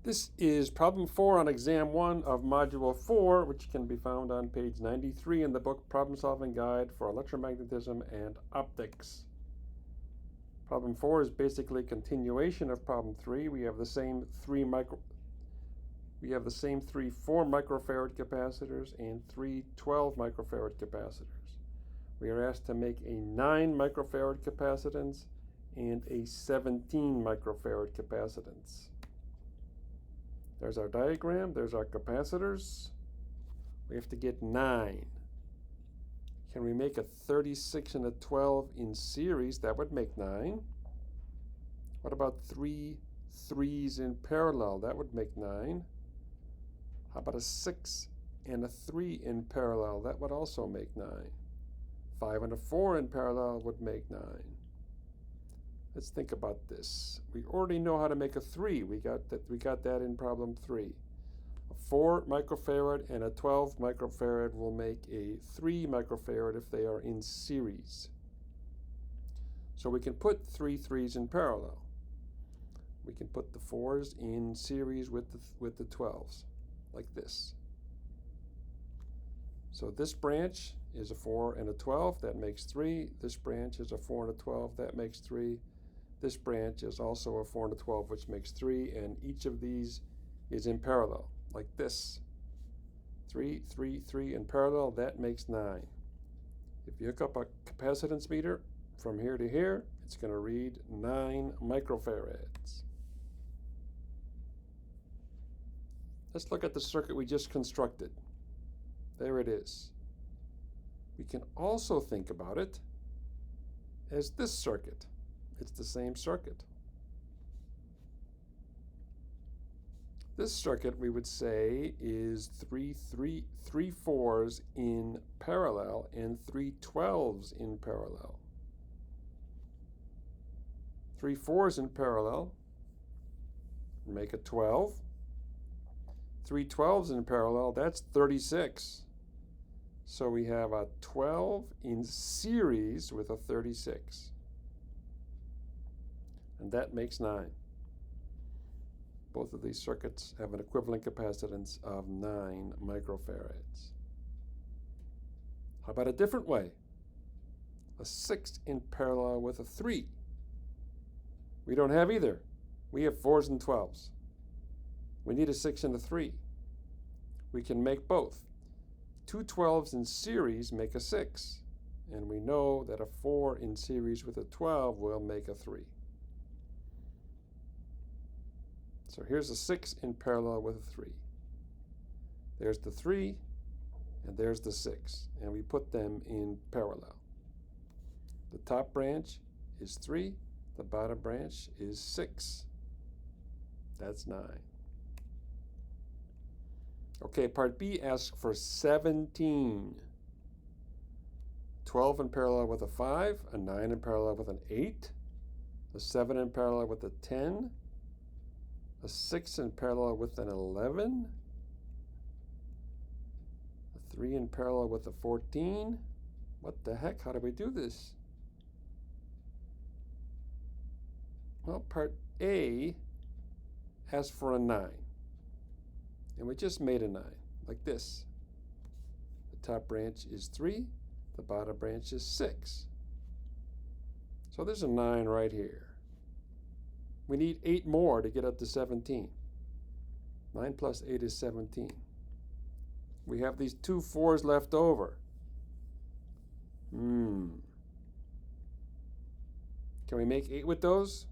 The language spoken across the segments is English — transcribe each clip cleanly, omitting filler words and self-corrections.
This is problem 4 on exam 1 of module 4, which can be found on page 93 in the book Problem Solving Guide for Electromagnetism and Optics. Problem 4 is basically a continuation of problem 3. We have the same three 4 microfarad capacitors and three 12 microfarad capacitors. We are asked to make a 9 microfarad capacitance and a 17 microfarad capacitance. There's our diagram, there's our capacitors. We have to get 9. Can we make a 36 and a 12 in series? That would make 9. What about 3 3s in parallel? That would make 9. How about a 6 and a 3 in parallel? That would also make 9. 5 and a 4 in parallel would make 9. Let's think about this. We already know how to make a 3. We got that in problem 3. A 4 microfarad and a 12 microfarad will make a 3 microfarad if they are in series. So we can put 3 3s in parallel. We can put the 4s in series with the 12s, like this. So this branch is a 4 and a 12, that makes 3. This branch is a 4 and a 12, that makes 3. This branch is also a 4 and a 12, which makes 3, and each of these is in parallel, like this. 3, 3, 3 in parallel, that makes 9. If you hook up a capacitance meter from here to here, it's going to read 9 microfarads. Let's look at the circuit we just constructed. There it is. We can also think about it as this circuit. It's the same circuit. This circuit, we would say, is 3 4s in parallel and 3 12s in parallel. 3 4s in parallel make a 12. 3 12s in parallel, that's 36. So we have a 12 in series with a 36. And that makes 9. Both of these circuits have an equivalent capacitance of 9 microfarads. How about a different way? A 6 in parallel with a 3. We don't have either. We have 4s and 12s. We need a 6 and a 3. We can make both. 2 12s in series make a 6. And we know that a 4 in series with a 12 will make a 3. So here's a 6 in parallel with a 3. There's the 3, and there's the 6, and we put them in parallel. The top branch is 3, the bottom branch is 6. That's 9. Okay, part B asks for 17. 12 in parallel with a 5, a 9 in parallel with an 8, a 7 in parallel with a 10, a 6 in parallel with an 11, a 3 in parallel with a 14. What the heck? How do we do this? Well, part A asks for a 9. And we just made a 9, like this. The top branch is 3, the bottom branch is 6. So there's a 9 right here. We need 8 more to get up to 17. 9 plus 8 is 17. We have these 2 4s left over. Can we make 8 with those?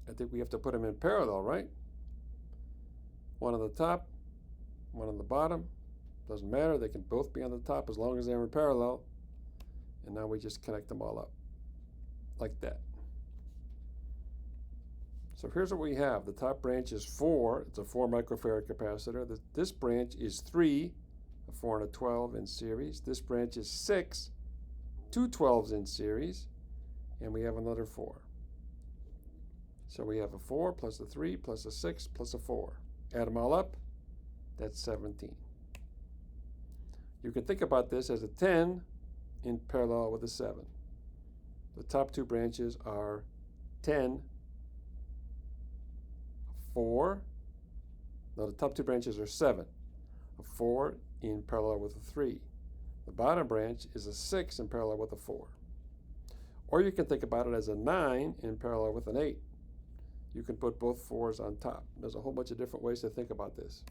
I think we have to put them in parallel, right? One on the top, one on the bottom. Doesn't matter, they can both be on the top as long as they're in parallel. And now we just connect them all up, like that. So here's what we have. The top branch is 4. It's a 4 microfarad capacitor. This branch is 3, a 4 and a 12 in series. This branch is 6, 2 12s in series. And we have another 4. So we have a 4 plus a 3 plus a 6 plus a 4. Add them all up, that's 17. You can think about this as a 10 in parallel with a 7. The top 2 branches are 10 4. Now the top two branches are 7. A 4 in parallel with a 3. The bottom branch is a 6 in parallel with a 4. Or you can think about it as a 9 in parallel with an 8. You can put both 4s on top. There's a whole bunch of different ways to think about this.